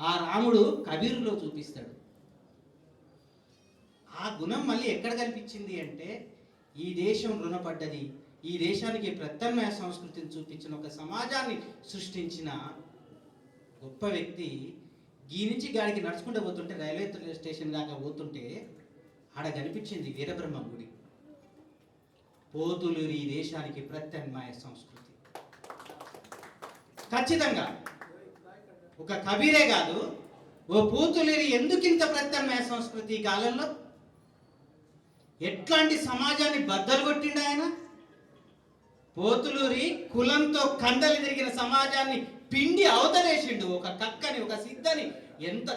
ఆ రాముడు కబీరులో చూపిస్తాడు. ఆ గుణం మళ్ళీ ఎక్కడ కనిపించింది అంటే, ఈ దేశం రుణపడ్డది, ఈ దేశానికి ప్రత్యామ్నాయ సంస్కృతిని చూపించిన ఒక సమాజాన్ని సృష్టించిన గొప్ప వ్యక్తి గీ నుంచి గాడికి నడుచుకుంటూ పోతుంటే, రైల్వే స్టేషన్ దాకా పోతుంటే ఆడ కనిపించింది వీరబ్రహ్మ గుడి. పోతులూరి ఈ దేశానికి ప్రత్యామ్నాయ సంస్కృతి. ఖచ్చితంగా ఒక కబీరే కాదు, ఓ పోతులూరి ఎందుకింత ప్రత్యామ్నాయ సంస్కృతి కాలంలో ఎట్లాంటి సమాజాన్ని బద్దలు కొట్టిండు ఆయన. పోతులూరి కులంతో కండలు తిరిగిన సమాజాన్ని పిండి అవతలేసిండు. ఒక కక్కని, ఒక సిద్ధని, ఎంత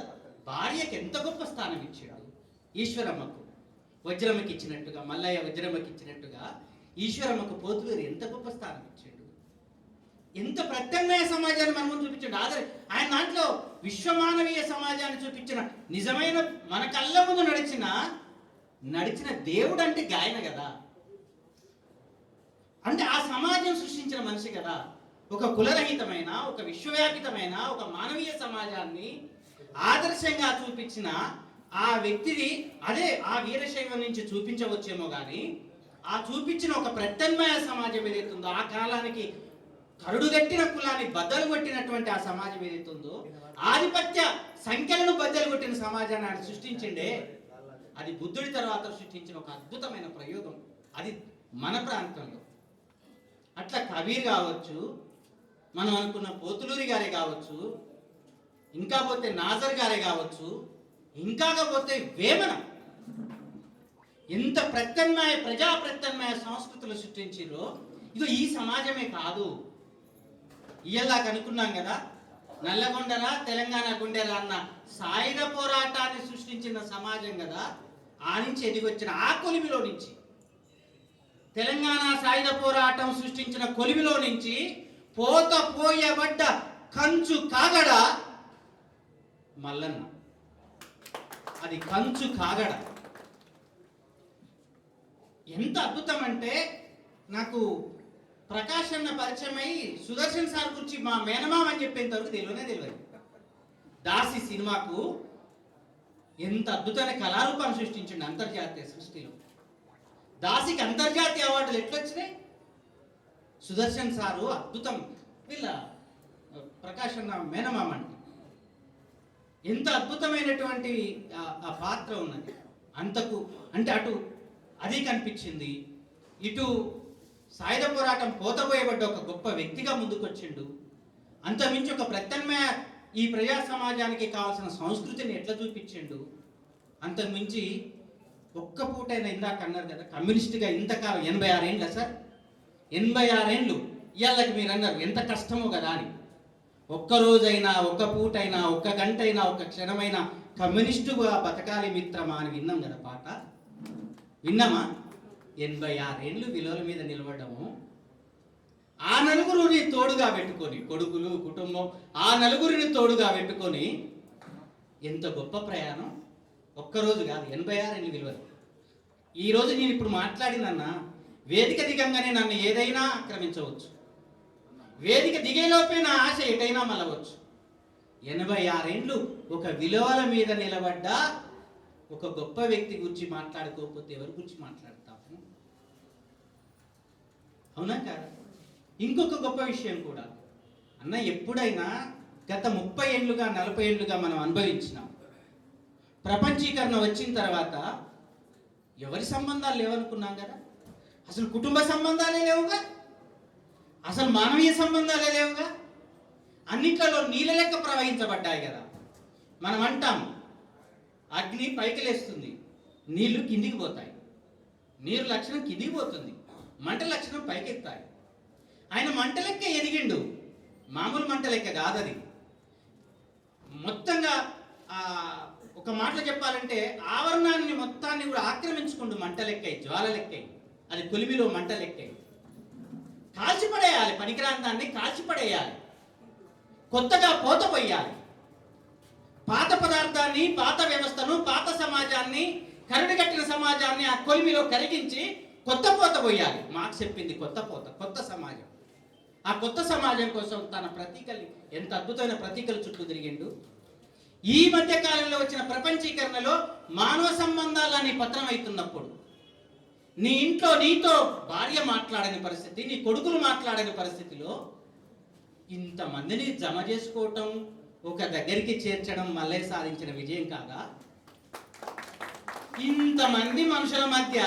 భార్యకి ఎంత గొప్ప స్థానం ఇచ్చాడు. ఈశ్వరమ్మకు వజ్రమ్మకి ఇచ్చినట్టుగా, మల్లయ్య వజ్రమ్మకి ఇచ్చినట్టుగా ఈశ్వరమ్మకు పోతులూరి ఎంత గొప్ప స్థానం ఇచ్చాడు. ఎంత ప్రత్యామ్నాయ సమాజాన్ని మన ముందు చూపించాడు. ఆయన దాంట్లో విశ్వమానవీయ సమాజాన్ని చూపించిన నిజమైన, మన కళ్ళ ముందు నడిచిన దేవుడు అంటే గాయన కదా. అంటే ఆ సమాజం సృష్టించిన మనిషి కదా. ఒక కులరహితమైన, ఒక విశ్వవ్యాపితమైన, ఒక మానవీయ సమాజాన్ని ఆదర్శంగా చూపించిన ఆ వ్యక్తిని అదే ఆ వీరశైవం నుంచి చూపించవచ్చేమో కానీ, ఆ చూపించిన ఒక ప్రత్యామ్నాయ సమాజం ఏదైతుందో, ఆ కాలానికి కరుడుగట్టిన కులాన్ని బద్దలు కొట్టినటువంటి ఆ సమాజం ఏదైతుందో, ఆధిపత్య సంఖ్యలను బద్దలు కొట్టిన సమాజాన్ని ఆయన సృష్టించిండే, అది బుద్ధుడి తర్వాత సృష్టించిన ఒక అద్భుతమైన ప్రయోగం. అది మన ప్రాంతంలో. అట్లా కబీర్ కావచ్చు, మనం అనుకున్న పోతులూరి గారే కావచ్చు, ఇంకా పోతే నాజర్ గారే కావచ్చు, ఇంకా పోతే వేమన, ఎంత ప్రజా ప్రత్యామ్నాయ సంస్కృతులు సృష్టించారో. ఇదో ఈ సమాజమే కాదు, ఇయ్యలా కనుక్కున్నాం కదా, నల్లగొండల తెలంగాణ గుండెల అన్న సాయుధ పోరాటాన్ని సృష్టించిన సమాజం కదా. ఆ నుంచి ఎదిగొచ్చిన ఆ కొలిమిలో నుంచి, తెలంగాణ సాయుధ పోరాటం సృష్టించిన కొలిమిలో నుంచి పోయబడ్డ కంచు కాగడ మల్లన్న. అది కంచు కాగడ. ఎంత అద్భుతం అంటే, నాకు ప్రకాష్ అన్న పరిచయం అయ్యి సుదర్శన్ సార్ గురించి మా మేనమామ అని చెప్పేంతవరకు తెలియదు. దాసి సినిమాకు ఎంత అద్భుతమైన కళారూపాన్ని సృష్టించండి అంతర్జాతీయ సృష్టిలో. దాసికి అంతర్జాతీయ అవార్డులు ఎట్లొచ్చినాయి? సుదర్శన్ సారు అద్భుతం. వీళ్ళ ప్రకాష్ అన్న మేనమామ ఎంత అద్భుతమైనటువంటి ఆ పాత్ర ఉన్నది. అంతకు అంటే అటు అది కనిపించింది, ఇటు సాయుధ పోరాటం పోతపోయబడ్డ ఒక గొప్ప వ్యక్తిగా ముందుకొచ్చిండు. అంతమించి ఒక ప్రత్యామ్నాయ ఈ ప్రజా సమాజానికి కావాల్సిన సంస్కృతిని ఎట్లా చూపించిండు. అంతకుమించి ఒక్క పూటైనా, ఇందాక అన్నారు కదా కమ్యూనిస్ట్గా ఇంతకాలం 86 ఏండ్ల సార్, 86 ఏండ్లు ఇవాళకి మీరు అన్నారు ఎంత కష్టమో కదా అని. ఒక్కరోజైనా, ఒక్క పూటైనా, ఒక్క గంటైనా, ఒక్క క్షణమైనా కమ్యూనిస్టుగా బతకాలి మిత్రమా అని విన్నాం కదా పాట. విన్నామా? 86 ఏండ్లు విలువల మీద నిలబడ్డము. ఆ నలుగురిని తోడుగా పెట్టుకొని, కొడుకులు, కుటుంబం, ఆ నలుగురిని తోడుగా పెట్టుకొని ఎంత గొప్ప ప్రయాణం. ఒక్కరోజు కాదు, 86 ఏండ్లు విలువలు. ఈరోజు నేను ఇప్పుడు మాట్లాడినన్నా వేదిక దిగంగానే నన్ను ఏదైనా ఆక్రమించవచ్చు, వేదిక దిగేలోపే నా ఆశ ఎటైనా మలవచ్చు. 86 ఏండ్లు ఒక విలువల మీద నిలబడ్డ ఒక గొప్ప వ్యక్తి గురించి మాట్లాడుకోకపోతే ఎవరి గురించి మాట్లాడతాము? అవునా కాదా? ఇంకొక గొప్ప విషయం కూడా అన్న, ఎప్పుడైనా గత 30 ఏళ్ళుగా 40 ఏళ్ళుగా మనం అనుభవించినాం. ప్రపంచీకరణ వచ్చిన తర్వాత ఎవరి సంబంధాలు లేవనుకున్నాం కదా. అసలు కుటుంబ సంబంధాలే లేవుగా, అసలు మానవీయ సంబంధాలే లేవుగా. అన్నిట్లలో నీళ్ళ లెక్క ప్రవహించబడ్డాయి కదా. మనం అంటాం అగ్ని పైకి లేస్తుంది, నీళ్లు కిందికి పోతాయి. నీరు లక్షణం కిందికి పోతుంది, మంట లక్షణం పైకెత్తాయి. ఆయన మంట లెక్క ఎదిగిండు, మామూలు మంట లెక్క కాదది. మొత్తంగా ఒక మాటలో చెప్పాలంటే ఆవరణాన్ని మొత్తాన్ని కూడా ఆక్రమించుకుంటూ మంట లెక్క, జ్వాల లెక్క, అది కొలిమిలో మంట లెక్క. కాల్చిపడేయాలి, పనికిరాంతాన్ని కాల్చిపడేయాలి, కొత్తగా పోత పోయాలి. పాత పదార్థాన్ని, పాత వ్యవస్థను, పాత సమాజాన్ని, కరుడుగట్టిన సమాజాన్ని ఆ కొలిమిలో కరిగించి కొత్త పోత పోయాలి. మార్క్స్ చెప్పింది కొత్త పోత, కొత్త సమాజం. ఆ కొత్త సమాజం కోసం తన ప్రతీకలు, ఎంత అద్భుతమైన ప్రతీకలు చుట్టూ తిరిగిండు. ఈ మధ్య కాలంలో వచ్చిన ప్రపంచీకరణలో మానవ సంబంధాలు అనే పత్రం అవుతున్నప్పుడు నీ ఇంట్లో నీతో భార్య మాట్లాడని పరిస్థితి, నీ కొడుకులు మాట్లాడని పరిస్థితిలో ఇంతమందిని జమ చేసుకోవటం, ఒక దగ్గరికి చేర్చడం మళ్ళీ సాధించిన విజయం కాదా? ఇంతమంది మనుషుల మధ్య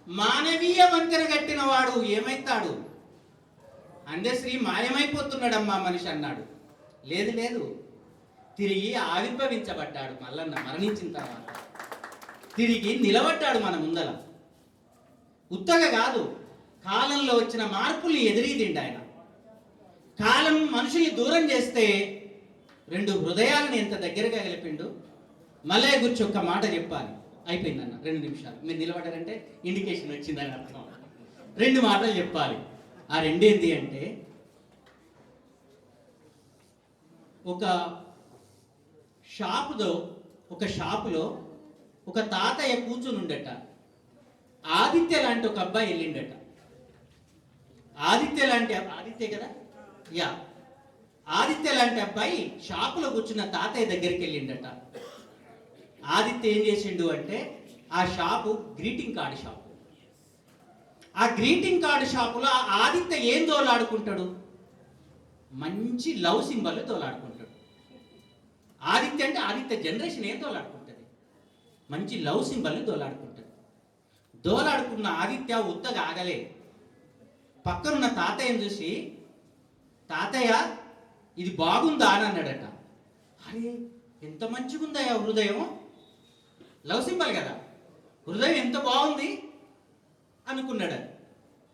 మానవీయ వంతెన కట్టిన వాడు ఏమైతాడు? అందశ్రీ మాయమైపోతున్నాడమ్మా మనిషి అన్నాడు. లేదు లేదు, తిరిగి ఆవిర్భవించబడ్డాడు. మల్లన్న మరణించిన తర్వాత తిరిగి నిలబడ్డాడు మన ముందల. ఉత్తగా కాదు, కాలంలో వచ్చిన మార్పుల్ని ఎదిరీదిండి ఆయన. కాలం మనుషుల్ని దూరం చేస్తే రెండు హృదయాలను ఎంత దగ్గరగా కలిపిండు. మళ్ళీ గురించి ఒక్క మాట చెప్పాలి, అయిపోయిందన్న 2 నిమిషాలు. మీరు నిలబడారంటే ఇండికేషన్ వచ్చిందని అర్థం. 2 మాటలు చెప్పాలి. ఆ రెండేంటి అంటే, ఒక షాపులో ఒక తాతయ్య కూర్చుని ఉండట. ఆదిత్య లాంటి ఒక అబ్బాయి వెళ్ళిండట. ఆదిత్య కదా, యా, ఆదిత్య లాంటి అబ్బాయి షాపులో కూర్చున్న తాతయ్య దగ్గరికి వెళ్ళిండట. ఆదిత్య ఏం చేసిండు అంటే, ఆ షాపు గ్రీటింగ్ కార్డు షాపు. ఆ గ్రీటింగ్ కార్డు షాపులో ఆదిత్య ఏం దోలాడుకుంటాడు? మంచి లవ్ సింబల్ దోలాడుకుంటాడు. ఆదిత్య అంటే ఆదిత్య జనరేషన్ ఏం దోలాడుకుంటుంది? మంచి లవ్ సింబల్ని దోలాడుకుంటుంది. దోలాడుకున్న ఆదిత్య ఉత్తగా ఆగలే. పక్కనున్న తాతయ్యను చూసి, తాతయ్య ఇది బాగుందా అని అన్నాడట. అరే ఎంత మంచిగుందా హృదయం, లవ్ సింబల్ కదా, హృదయం ఎంత బాగుంది అనుకున్నాడు.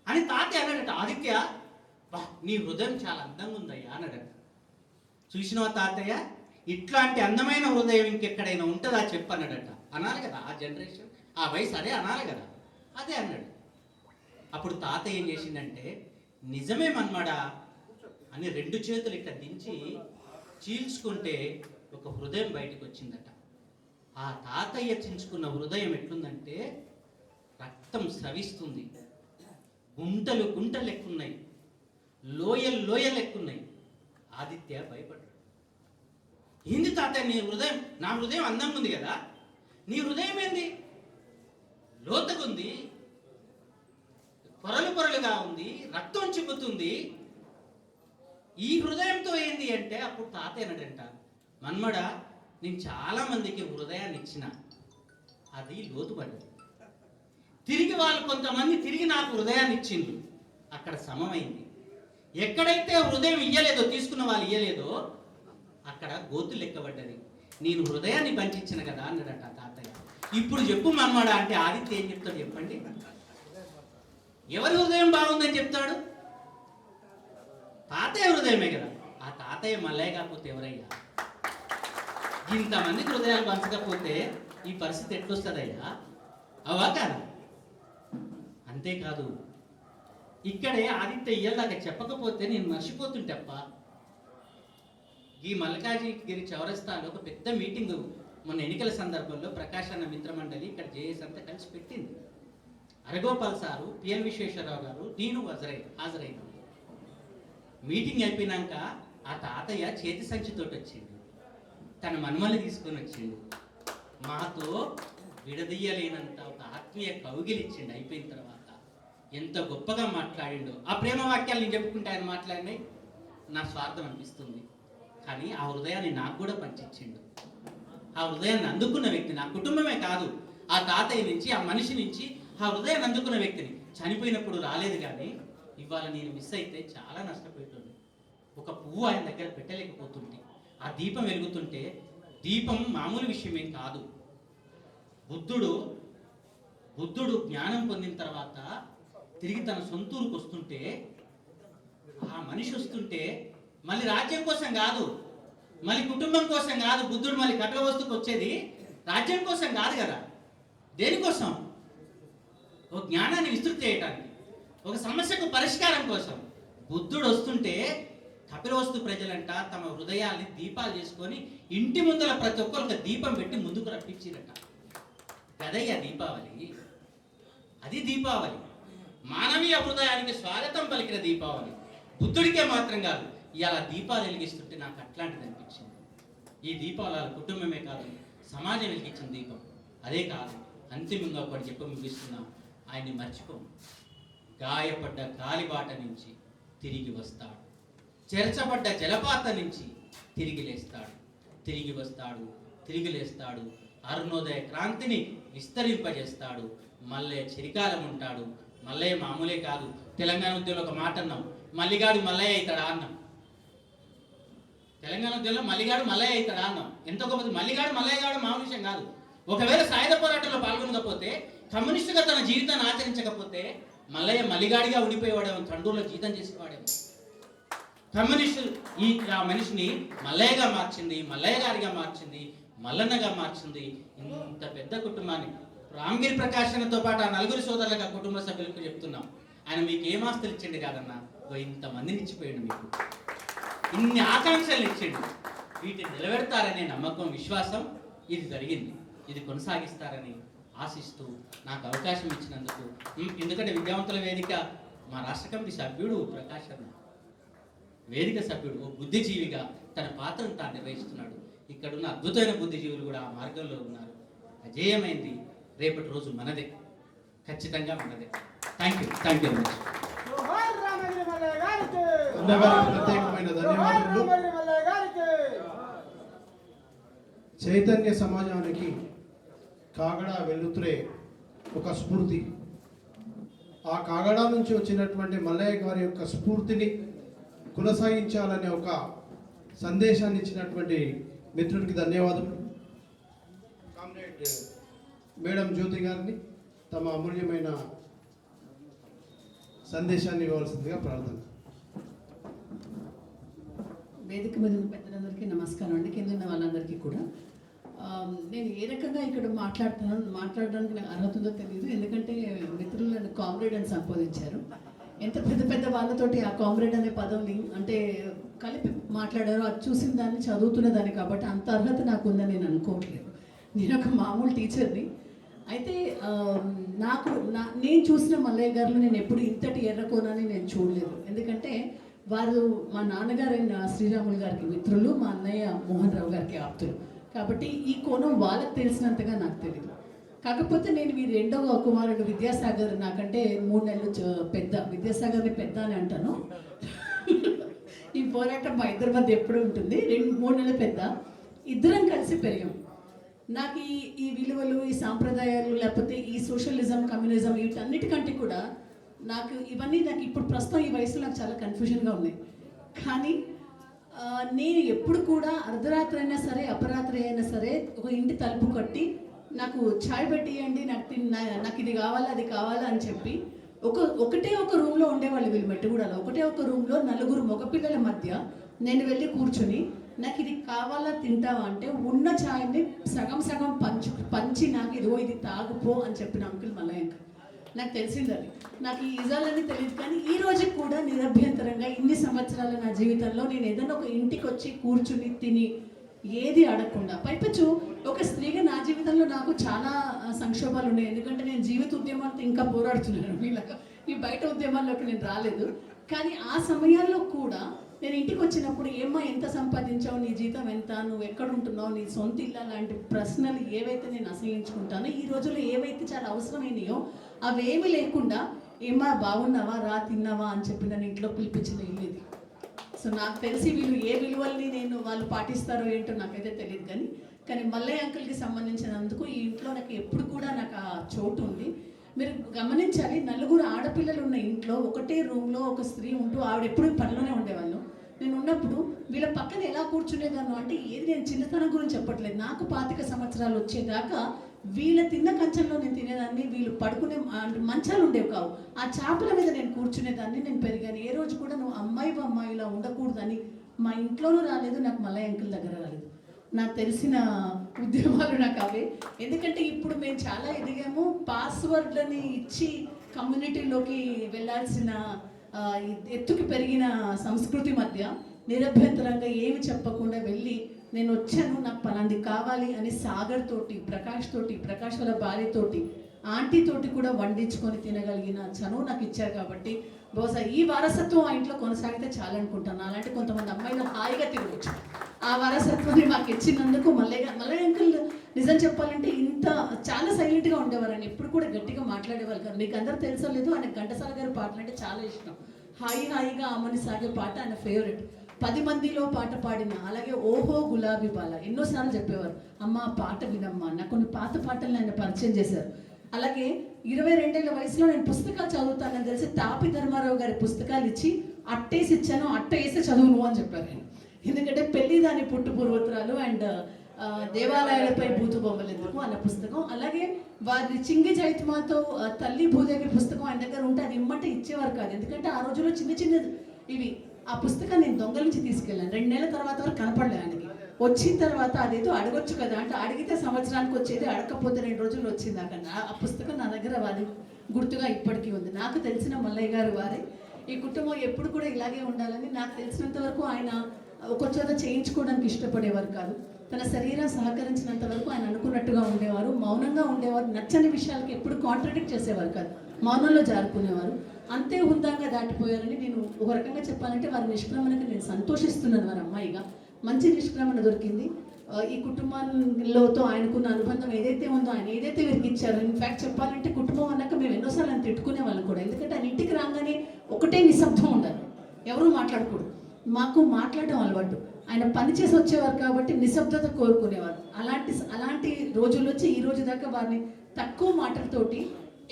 అని తాతయ్య అన్నాడట, ఆదిత్య నీ హృదయం చాలా అందంగా ఉందయ్యా అన్నాడట. చూసినవా తాతయ్య, ఇట్లాంటి అందమైన హృదయం ఇంకెక్కడైనా ఉంటుందా చెప్పన్నాడట. అనాలి కదా, ఆ జనరేషన్ ఆ వయసు అదే అనాలి కదా, అదే అన్నాడు. అప్పుడు తాతయ్య ఏం చేసిందంటే, నిజమే మన్మడా అని 2 చేతులు ఇట్లా దించి చీల్చుకుంటే ఒక హృదయం బయటకు వచ్చిందట. ఆ తాతయ్య చించుకున్న హృదయం ఎట్లుందంటే, రక్తం స్రవిస్తుంది, గుంటలు గుంటలు ఎక్కున్నాయి, లోయలు లోయలు ఎక్కున్నాయి. ఆదిత్య భయపడ్డాడు. ఏంది తాతయ్య నీ హృదయం, నా హృదయం అందంగా ఉంది కదా, నీ హృదయం ఏంది లోతుగుంది, పొరలు పొరలుగా ఉంది, రక్తం చిమ్ముతుంది, ఈ హృదయంతో ఏంది అంటే, అప్పుడు తాతయ్య అన్నాడంట, మన్మడ నేను చాలా మందికి హృదయాన్ని ఇచ్చిన, అది లోతుపడ్డది. తిరిగి వాళ్ళు కొంతమంది తిరిగి నాకు హృదయాన్ని ఇచ్చింది, అక్కడ సమమైంది. ఎక్కడైతే హృదయం ఇయ్యలేదో, తీసుకున్న వాళ్ళు ఇయ్యలేదో, అక్కడ గోతులు లెక్కబడ్డది. నేను హృదయాన్ని పంచిచ్చిన కదా అన్నాడట తాతయ్య. ఇప్పుడు చెప్పు మన్మడ అంటే ఆదిత్య ఏం చెప్తాడు చెప్పండి? ఎవరి హృదయం బాగుందని చెప్తాడు? తాతయ్య హృదయమే కదా. ఆ తాతయ్య మల్లయ్య కాకపోతే ఎవరయ్యా? ఇంతమంది హృదయాలు పంచకపోతే ఈ పరిస్థితి ఎట్లొస్తుందయ్యా? అవా కాదా? అంతేకాదు, ఇక్కడే ఆదిత్య ఇయ్యలాగా చెప్పకపోతే నేను మర్చిపోతుంటప్ప. ఈ మల్కాజిగిరి చౌరస్తాలో ఒక పెద్ద మీటింగ్ మొన్న ఎన్నికల సందర్భంలో ప్రకాశ్ అన్న మిత్రమండలి ఇక్కడ జేఎస్ అంతా కలిసి పెట్టింది. అరగోపాల్ సారు, పిఎల్ విశ్వేశ్వరరావు గారు, నేను హాజరైన. మీటింగ్ అయిపోయినాక ఆ తాతయ్య చేతి సంచితోటి వచ్చిండు, తన మన్మల్ని తీసుకొని వచ్చిండు, మాతో విడదీయలేనంత ఒక ఆత్మీయ కౌగిలిచ్చిండు. అయిపోయిన తర్వాత ఎంత గొప్పగా మాట్లాడిండో. ఆ ప్రేమ వాక్యాలు నేను చెప్పుకుంటే ఆయన మాట్లాడినాయి నా స్వార్థం అనిపిస్తుంది, కానీ ఆ హృదయాన్ని నాకు కూడా పంచిచ్చిండు. ఆ హృదయాన్ని అందుకున్న వ్యక్తి నా కుటుంబమే కాదు, ఆ తాతయ్య నుంచి, ఆ మనిషి నుంచి ఆ హృదయాన్ని అందుకున్న వ్యక్తిని. చనిపోయినప్పుడు రాలేదు, కానీ ఇవాళ నేను మిస్ అయితే చాలా నష్టపోతుంది. ఒక పువ్వు ఆయన దగ్గర పెట్టలేకపోతుంటే, ఆ దీపం వెలుగుతుంటే, దీపం మామూలు విషయమేం కాదు. బుద్ధుడు జ్ఞానం పొందిన తర్వాత తిరిగి తన సొంతూరుకు వస్తుంటే, ఆ మనిషి వస్తుంటే మళ్ళీ రాజ్యం కోసం కాదు, మళ్ళీ కుటుంబం కోసం కాదు. బుద్ధుడు మళ్ళీ కపిల వస్తుకు వచ్చేది రాజ్యం కోసం కాదు కదా. దేనికోసం? ఒక జ్ఞానాన్ని విస్తృతి చేయటానికి, ఒక సమస్యకు పరిష్కారం కోసం. బుద్ధుడు వస్తుంటే కపిలవస్తు ప్రజలంట తమ హృదయాల్ని దీపాలు చేసుకొని ఇంటి ముందర ప్రతి ఒక్కరు ఒక దీపం పెట్టి ముందుకు రప్పించిరట. గదయ్య దీపావళి, అది దీపావళి. మానవీయ హృదయానికి స్వాగతం పలికిన దీపావళి. బుద్ధుడికే మాత్రం కాదు, ఇలా దీపాలు వెలిగిస్తుంటే నాకు అట్లాంటిది అనిపించింది. ఈ దీపావళి కుటుంబమే కాదు, సమాజం వెలిగించిన దీపం. అదే కాదు, అంతిమంగా ఒకటి చెప్పి ముగిస్తున్నా, ఆయన్ని మర్చిపోం. గాయపడ్డ గాలిబాట నుంచి తిరిగి వస్తాడు, చెరచబడ్డ జలపాత నుంచి తిరిగి లేస్తాడు, తిరిగి వస్తాడు, తిరిగి లేస్తాడు. అరుణోదయ క్రాంతిని విస్తరింపజేస్తాడు. మళ్ళీ చిరికాలం ఉంటాడు. మల్లయ్య మామూలే కాదు. తెలంగాణ ఉద్యమంలో ఒక మాట అన్నాం, మల్లిగాడు మల్లయ్య అవుతాడా అన్నాం. తెలంగాణ ఉద్యమంలో మల్లిగాడు మల్లయ్య అవుతాడా అన్నాం. ఎంత గొప్పది. మల్లిగాడు మల్లయ్య గాడు మామూలు విషయం కాదు. ఒకవేళ సాయుధ పోరాటంలో పాల్గొనకపోతే, కమ్యూనిస్టుగా తన జీవితాన్ని ఆచరించకపోతే మల్లయ్య మల్లిగాడిగా ఉండిపోయేవాడేమో, తండ్రుల్లో జీతం చేసేవాడేమో. కమ్యూనిస్టు ఆ మనిషిని మల్లయ్యగా మార్చింది, మల్లయ్య గారిగా మార్చింది, మల్లన్నగా మార్చింది. ఇంత పెద్ద కుటుంబాన్ని రామగిరి ప్రకాశనతో పాటు ఆ నలుగురు సోదరులకు కుటుంబ సభ్యులకు చెప్తున్నాం, ఆయన మీకు ఏం ఆస్తులు ఇచ్చిండు కాదన్నా, ఇంతమందిని ఇచ్చిపోయాడు, మీకు ఇన్ని ఆకాంక్షలు ఇచ్చిండు. వీటిని నిలబెడతారనే నమ్మకం, విశ్వాసం ఇది జరిగింది. ఇది కొనసాగిస్తారని ఆశిస్తూ నాకు అవకాశం ఇచ్చినందుకు, ఎందుకంటే విద్యావంతుల వేదిక మా రాష్ట్ర కమిటీ సభ్యుడు ప్రకాష్ అన్న, వేదిక సభ్యుడు, ఓ బుద్ధిజీవిగా తన పాత్రను తాను నిర్వహిస్తున్నాడు. ఇక్కడున్న అద్భుతమైన బుద్ధిజీవులు కూడా ఆ మార్గంలో ఉన్నారు. అజేయమైంది రేపటి రోజు మనదే, ఖచ్చితంగా మనదే. Thank you very much. ప్రత్యేకమైన ధన్యవాదాలు. చైతన్య సమాజానికి కాగడా వెల్లుతురే ఒక స్ఫూర్తి. ఆ కాగడా నుంచి వచ్చినటువంటి మల్లయ్య గారి యొక్క స్ఫూర్తిని కొనసాగించాలనే ఒక సందేశాన్ని ఇచ్చినటువంటి మిత్రుడికి ధన్యవాదాలు. కామ్రేడ్ మేడం జ్యోతి గారిని తమ అమూల్యమైన సందేశాన్ని ఇవ్వవలసిందిగా ప్రార్థన. వేదిక మీద ఉన్న పెద్దలందరికీ నమస్కారం అండి. కింద ఉన్న వాళ్ళందరికీ కూడా. నేను ఏ రకంగా ఇక్కడ మాట్లాడడానికి నాకు అర్హత ఉందో తెలియదు. ఎందుకంటే మిత్రులు నన్ను కామ్రేడ్ అని సంబోధించారు. ఎంత పెద్ద పెద్ద వాళ్ళతోటి ఆ కామ్రేడ్ అనే పదంని అంటే కలిపి మాట్లాడారో, అది చూసిన దాన్ని చదువుతున్న దాన్ని, కాబట్టి అంత అర్హత నాకు ఉందని నేను అనుకోవట్లేదు. నేను ఒక మామూలు టీచర్ని. అయితే నేను చూసిన మల్లయ్య గారిలో నేను ఎప్పుడు ఇంతటి ఎర్రకోనని నేను చూడలేదు. ఎందుకంటే వారు మా నాన్నగారైన శ్రీరాములు గారికి మిత్రులు, మా అన్నయ్య మోహన్ రావు గారికి ఆప్తులు. కాబట్టి ఈ కోణం వాళ్ళకి తెలిసినంతగా నాకు తెలియదు. కాకపోతే నేను మీ రెండవ కుమారుడు విద్యాసాగర్ నాకంటే 3 నెలలు పెద్ద, విద్యాసాగర్ని పెద్ద అని అంటాను. ఈ పోరాటం మా ఇద్దరి మధ్య ఎప్పుడు ఉంటుంది. 3 నెలలు పెద్ద. ఇద్దరం కలిసి పెరిగాం. నాకు ఈ విలువలు, ఈ సాంప్రదాయాలు, లేకపోతే ఈ సోషలిజం, కమ్యూనిజం, వీటన్నిటికంటే కూడా ఇవన్నీ నాకు ఇప్పుడు ప్రస్తుతం ఈ వయసులో నాకు చాలా కన్ఫ్యూజన్గా ఉన్నాయి. కానీ నేను ఎప్పుడు కూడా అర్ధరాత్రి అయినా సరే, అపరాత్రి అయినా సరే, ఒక ఇంటి తలుపు కట్టి నాకు ఛాయ్ పెట్టియండి, నాకు ఇది కావాలా, అది కావాలా అని చెప్పి ఒకటే ఒక రూమ్లో ఉండేవాళ్ళు వీళ్ళు. మెట్టుగూడలో ఒకటే ఒక రూమ్లో 4 మగపిల్లల మధ్య నేను వెళ్ళి కూర్చుని, నాకు ఇది కావాలా, తింటావా అంటే ఉన్న ఛాయ్ని సగం సగం పంచి నాకు ఇది తాగుపో అని చెప్పిన అంకుల్ మల్లయ్య అంకుల్. నాకు తెలిసింది అది. నాకు ఈ ఇజాలన్నీ తెలియదు. కానీ ఈ రోజుకి కూడా నిరభ్యంతరంగా ఇన్ని సంవత్సరాల నా జీవితంలో నేను ఏదైనా ఒక ఇంటికి వచ్చి కూర్చుని తిని ఏది అడగకుండా, పైపచ్చు ఒక స్త్రీగా నా జీవితంలో నాకు చాలా సంక్షోభాలు ఉన్నాయి. ఎందుకంటే నేను జీవిత ఉద్యమాలతో ఇంకా పోరాడుతున్నాను. వీళ్ళగా ఈ బయట ఉద్యమాల్లోకి నేను రాలేదు. కానీ ఆ సమయాల్లో కూడా నేను ఇంటికి వచ్చినప్పుడు, ఏమ్మా ఎంత సంపాదించావు, నీ జీతం ఎంత, నువ్వు ఎక్కడ ఉంటున్నావు, నీ సొంత ఇల్లు, లాంటి ప్రశ్నలు ఏవైతే నేను అసహించుకుంటానో, ఈ రోజుల్లో ఏవైతే చాలా అవసరమైనయో అవేమీ లేకుండా, ఏమ్మా బాగున్నావా, రా తిన్నావా అని చెప్పి నన్ను ఇంట్లో పిలిపించిన ఇల్లు ఇది. సో నాకు తెలిసి వీళ్ళు ఏ విలువల్ని వాళ్ళు పాటిస్తారో ఏంటో నాకైతే తెలియదు. కానీ మల్లయ్య అంకుల్కి సంబంధించినందుకు ఈ ఇంట్లో నాకు ఎప్పుడు కూడా నాకు ఆ చోటు ఉంది. మీరు గమనించాలి, 4 ఆడపిల్లలు ఉన్న ఇంట్లో ఒకటే రూమ్లో ఒక స్త్రీ ఉంటూ ఆవిడ ఎప్పుడు పనిలోనే ఉండేవాళ్ళు. నేను ఉన్నప్పుడు వీళ్ళ పక్కన ఎలా కూర్చునేదాన్ని అంటే, ఏది నేను చిన్నతనం గురించి చెప్పట్లేదు, నాకు 25 సంవత్సరాలు వచ్చేదాకా వీళ్ళ తిన్న కంచంలో నేను తినేదాన్ని. వీళ్ళు పడుకునే మంచాలు ఉండేవి కావు, ఆ చాపల మీద నేను కూర్చునేదాన్ని. నేను పెరిగాను. ఏ రోజు కూడా నువ్వు అమ్మాయిలా ఉండకూడదని మా ఇంట్లోనూ రాలేదు, నాకు మల్లయ్య అంకుల్ దగ్గర రాలేదు. నాకు తెలిసిన ఉద్యమాలు నాకు అవే. ఎందుకంటే ఇప్పుడు మేము చాలా ఎదిగాము. పాస్వర్డ్లని ఇచ్చి కమ్యూనిటీలోకి వెళ్ళాల్సిన ఎత్తుకి పెరిగిన సంస్కృతి మధ్య నిరభ్యంతరంగా ఏమి చెప్పకుండా వెళ్ళి నేను వచ్చాను, నాకు పలాంది కావాలి అని సాగర్ తోటి, ప్రకాష్ వాళ్ళ భార్యతోటి ఆంటీ తోటి కూడా వండించుకొని తినగలిగిన చనువు నాకు ఇచ్చారు కాబట్టి బహుశా ఈ వారసత్వం ఆ ఇంట్లో కొనసాగితే చాలనుకుంటాను. అలాంటి కొంతమంది అమ్మాయిలు హాయిగా తిరగచ్చు. ఆ వారసత్వాన్ని మాకు ఇచ్చినందుకు మల్లయ్య అంకుల్ నిజం చెప్పాలంటే ఇంత చాలా సైలెంట్గా ఉండేవారని, ఎప్పుడు కూడా గట్టిగా మాట్లాడేవాళ్ళు కాదు. మీకు అందరూ తెలుసో లేదు, ఆయన ఘంటసాల గారి పాటలు అంటే చాలా ఇష్టం. హాయిగా అమ్మని సాగే పాట ఆయన ఫేవరెట్. 10 మందిలో పాట పాడిన, అలాగే ఓహో గులాబీ బాల ఎన్నోసార్లు చెప్పేవారు, అమ్మ పాట వినమ్మా. నాకు కొన్ని పాత పాటలను ఆయన పరిచయం చేశారు. అలాగే 22 ఏళ్ల వయసులో నేను పుస్తకాలు చదువుతానని తెలిసి తాపి ధర్మారావు గారి పుస్తకాలు ఇచ్చి అట్టేసి ఇచ్చాను, అట్ట వేస్తే చదువు నువ్వు అని చెప్పారు ఆయన. ఎందుకంటే పెళ్లి దాని పుట్టు పూర్వోత్తరాలు అండ్ దేవాలయాలపై బూతు బొమ్మలు ఎందుకు అన్న పుస్తకం. అలాగే వారి చింగి చైతమాతో తల్లి భూదేవి పుస్తకం ఆయన దగ్గర ఉంటే అది ఇమ్మంటే ఇచ్చేవారు కాదు. ఎందుకంటే ఆ రోజుల్లో చిన్న ఇవి ఆ పుస్తకాన్ని నేను దొంగల నుంచి తీసుకెళ్ళాను. 2 నెలల తర్వాత వరకు కనపడలే ఆయనకి. వచ్చిన తర్వాత అదేదో అడగొచ్చు కదా అంటే అడిగితే సంవత్సరానికి వచ్చేది, అడగకపోతే 2 రోజులు వచ్చింది అక్కడ. ఆ పుస్తకం నా దగ్గర వారి గుర్తుగా ఇప్పటికీ ఉంది. నాకు తెలిసిన మల్లయ్య గారు వారే. ఈ కుటుంబం ఎప్పుడు కూడా ఇలాగే ఉండాలని నాకు తెలిసినంత వరకు ఆయన ఒక చోట చేయించుకోవడానికి ఇష్టపడేవారు కాదు. తన శరీరం సహకరించినంత వరకు ఆయన అనుకున్నట్టుగా ఉండేవారు, మౌనంగా ఉండేవారు. నచ్చని విషయాలకి ఎప్పుడు కాంట్రడిక్ట్ చేసేవారు కాదు, మౌనంలో జారుకునేవారు. అంతే హుందాగా దాటిపోయారని నేను ఒక రకంగా చెప్పాలంటే వారి నిష్క్రమణకి నేను సంతోషిస్తున్నాను. వారి అమ్మాయిగా మంచి నిష్క్రమణ దొరికింది. ఈ కుటుంబంలోతో ఆయనకున్న అనుబంధం ఏదైతే ఉందో, ఆయన ఏదైతే వీరికి ఇచ్చారో, ఇన్ఫ్యాక్ట్ చెప్పాలంటే కుటుంబం అన్నాక మేము ఎన్నోసార్లు ఆయన తిట్టుకునే వాళ్ళం కూడా. ఎందుకంటే ఆయన ఇంటికి రాగానే ఒకటే నిశ్శబ్దం ఉండాలి, ఎవరూ మాట్లాడకూడదు. మాకు మాట్లాడడం అలవాటు, ఆయన పని చేసి వచ్చేవారు కాబట్టి నిశ్శబ్దత కోరుకునేవారు. అలాంటి రోజుల నుంచి ఈ రోజు దాకా వారిని తక్కువ మాటలతోటి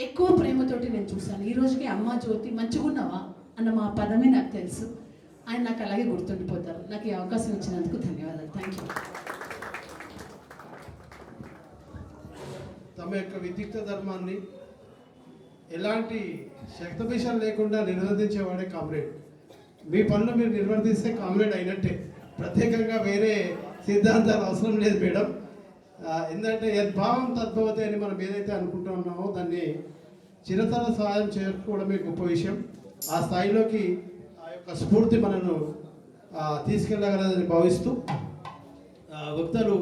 ఎక్కువ ప్రేమతోటి నేను చూశాను. ఈ రోజుకి అమ్మ జ్యోతి మంచిగున్నావా అన్న మా పదమే నాకు తెలుసు. ఆయన నాకు అలాగే గుర్తుండిపోతారు. నాకు ఈ అవకాశం ఇచ్చినందుకు ధన్యవాదాలు. Thank you. తమ యొక్క విద్యుక్త ధర్మాన్ని ఎలాంటి శక్తభిషం లేకుండా నిర్వర్తించేవాడే కామ్రేడ్. మీ పనులు మీరు నిర్వర్తిస్తే కామ్రేడ్ అయినట్టే. ప్రత్యేకంగా వేరే సిద్ధాంతాలు అవసరం లేదు మేడం. ఎందుకంటే యద్భావం తద్భవతి అని మనం ఏదైతే అనుకుంటూ ఉన్నామో దాన్ని చిరతర సహాయం చేసుకోవడమే గొప్ప విషయం. ఆ స్థాయిలోకి ఆ యొక్క స్ఫూర్తి మనను తీసుకెళ్ళగలదని భావిస్తూ వక్తలు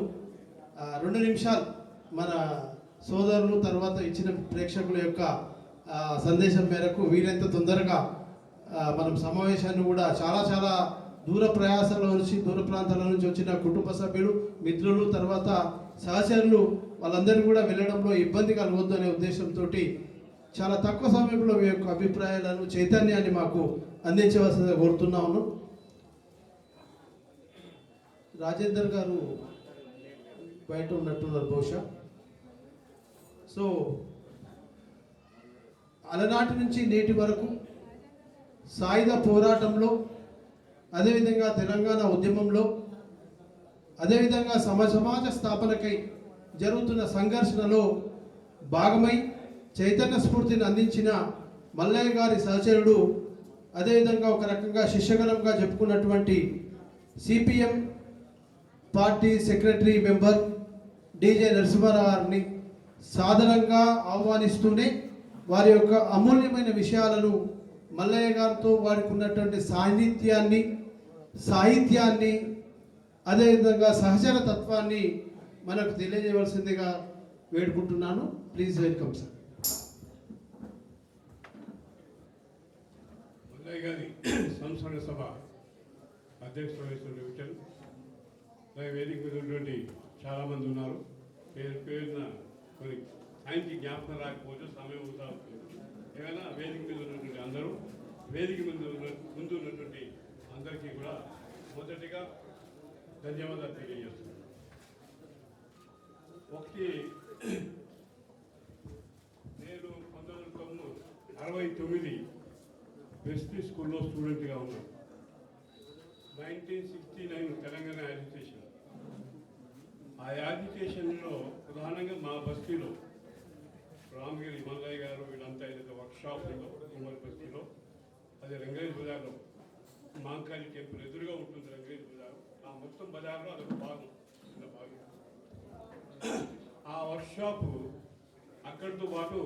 2 నిమిషాలు మన సోదరులు తర్వాత ఇచ్చిన ప్రేక్షకుల యొక్క సందేశం మేరకు వీలైనంత తొందరగా మనం సమావేశాన్ని కూడా చాలా దూర ప్రయాసాల నుంచి, దూర ప్రాంతాల నుంచి వచ్చిన కుటుంబ సభ్యులు, మిత్రులు, తర్వాత సహచరులు వాళ్ళందరినీ కూడా వెళ్ళడంలో ఇబ్బంది కలగొద్దు అనే ఉద్దేశంతో చాలా తక్కువ సమయంలో మీ యొక్క అభిప్రాయాలను, చైతన్యాన్ని మాకు అందించవలసిందిగా కోరుతున్నాను. రాజేందర్ గారు బయట ఉన్నట్టున్నారు బహుశా. సో అలనాటి నుంచి నేటి వరకు సాయుధ పోరాటంలో, అదేవిధంగా తెలంగాణ ఉద్యమంలో, అదేవిధంగా సమాజ స్థాపనకై జరుగుతున్న సంఘర్షణలో భాగమై చైతన్య స్ఫూర్తిని అందించిన మల్లయ్య గారి సహచరుడు, అదేవిధంగా ఒక రకంగా శిష్యగణంగా చెప్పుకున్నటువంటి CPM party secretary member DJ Narasimharao గారిని సాధారణంగా ఆహ్వానిస్తూనే వారి యొక్క అమూల్యమైన విషయాలను మల్లయ్య గారితో వారికి ఉన్నటువంటి సాహిత్యాన్ని అదేవిధంగా సహచర తత్వాన్ని మనకు తెలియజేయవలసిందిగా వేడుకుంటున్నాను. Please welcome sir. మల్లయ్య గారి సంస్మరణ సభ అధ్యక్షుడు వహిస్తున్న విషయం వేదిక మీద ఉన్నటువంటి చాలామంది ఉన్నారు. పేరున కొన్ని ఆయనకి జ్ఞాపకం రాకపోతే సమయం వృధా అవుతుంది. ఏమైనా వేదిక మీద ఉన్నటువంటి అందరూ, వేదిక ముందు ఉన్నటువంటి అందరికీ కూడా మొదటిగా ధన్యవాదాలు తెలియజేస్తున్నాను. ఒకటి, నేను 1969 వెస్ట్లీ స్కూల్లో స్టూడెంట్గా ఉన్నాను. 1969 తెలంగాణ యాజిటేషన్. ఆ యాజిటేషన్లో ప్రధానంగా మా బస్తీలో రామగిరి మల్లయ్య గారు వీళ్ళంతా ఏదైతే వర్క్షాప్లో ఉమ్మడి బస్తీలో, అది రంగేజ్ బజార్లో మాంకాళి టెంపుల్ ఎదురుగా ఉంటుంది. రంగేజ్ బజార్ ఆ మొత్తం బజార్లో అదొక భాగం, చిన్న భాగం. ఆ వర్క్షాపు అక్కడితో పాటు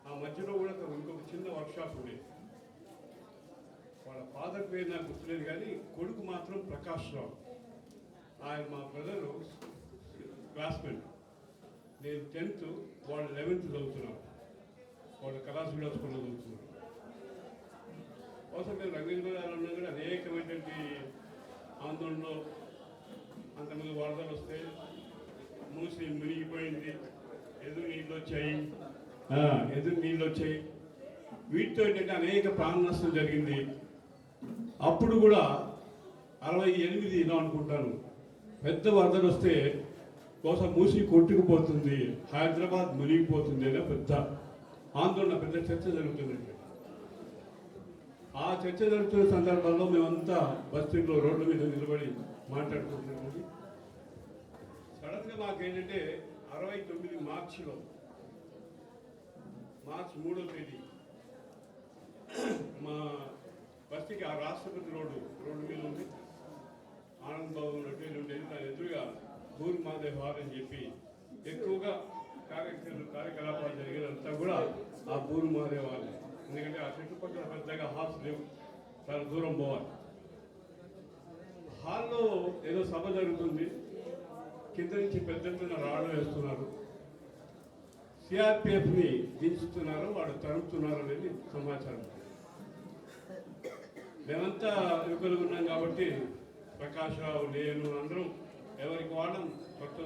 ఆ మధ్యలో కూడా ఇంకొక చిన్న వర్క్షాప్ ఉండేది. వాళ్ళ ఫాదర్ పేరు నాకు గుర్తులేదు కానీ కొడుకు మాత్రం ప్రకాష్ రావు. ఆయన మా బ్రదరు క్లాస్మేట్. నేను 10th, వాళ్ళు 11th చదువుతున్నారు. వాళ్ళు కళాశీల స్కూల్లో చదువుతున్నారు. కోసం మేము రంగేశ్వర గారు ఉన్నా కూడా అనేకమైనటువంటి ఆందోళనలో అంతమంది వరదలు వస్తే మూసి మునిగిపోయింది, ఎదురు నీళ్ళు వచ్చాయి. వీటితో ఏంటంటే అనేక ప్రాణ నష్టం జరిగింది. అప్పుడు కూడా 68 అనుకుంటాను పెద్ద వరదలు వస్తే కోసం మూసి కొట్టుకుపోతుంది, హైదరాబాద్ మునిగిపోతుంది అనే పెద్ద ఆందోళన, పెద్ద చర్చ జరుగుతుందండి. ఆ చర్చ జరుగుతున్న సందర్భంలో మేమంతా బస్తీల్లో రోడ్ల మీద నిలబడి మాట్లాడుకుంటున్నాము. సడన్గా మాకేంటంటే 69 మార్చిలో మార్చి 3వ తేదీ మా బస్తీకి ఆ రాష్ట్రపతి రోడ్డు మీద ఉంది, ఆనంద్ బాబు హోటల్ ఉండేది. దాని ఎదురుగా భూరి మాదేవ్ హాల్ అని చెప్పి ఎక్కువగా కార్యకలాపాలు జరిగేదంతా కూడా ఆ భూరి మాదేవ్ హాల్. ఎందుకంటే ఆ చుట్టుపక్కల పెద్దగా హాల్స్ లేవు, చాలా దూరం పోవాలి. హాల్లో ఏదో సభ జరుగుతుంది, కింద నుంచి పెద్ద రాళ్ళు వేస్తున్నారు, సిఆర్పిఎఫ్ని దించుతున్నారు, వాడు తరుముతున్నారు అనేది సమాచారం. మేమంతా యువకులు ఉన్నాం కాబట్టి ప్రకాష్ రావు, నేను అందరం ఎవరికి వాళ్ళం కొత్త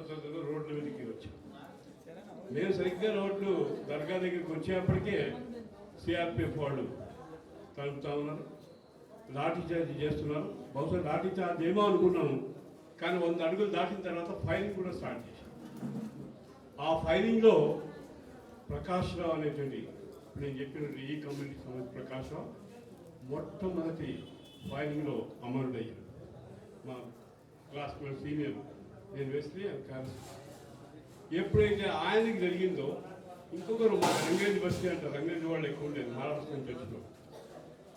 రోడ్ల మీదకి వచ్చాం. మేము సరిగ్గా రోడ్లు దర్గా దగ్గరికి వచ్చేప్పటికే సిఆర్పిఎఫ్ వాళ్ళు తలుపుతా ఉన్నారు, లాఠీ చార్జ్ చేస్తున్నారు. బహుశా లాఠీ చార్జ్ ఏమో అనుకున్నాము, కానీ 100 అడుగులు దాటిన తర్వాత ఫైరింగ్ కూడా స్టార్ట్ చేశాం. ఆ ఫైరింగ్లో ప్రకాష్ రావు అనేటువంటి నేను చెప్పినట్టు ఈ కమ్యూనిటీకి సంబంధించిన ప్రకాష్ రావు మొట్టమొదటి ఫైరింగ్లో అమరుడయ్యాడు. మా క్లాస్మేట్ సీనియర్, నేను వేస్తే కాదు. ఎప్పుడైతే ఆయనకి జరిగిందో ఇంకొకరు మా రంగేజీ బస్తీ అంటారు, రంగేజీ వాళ్ళు ఎక్కువ ఉండేది మహారాష్ట్ర నుంచి వచ్చిన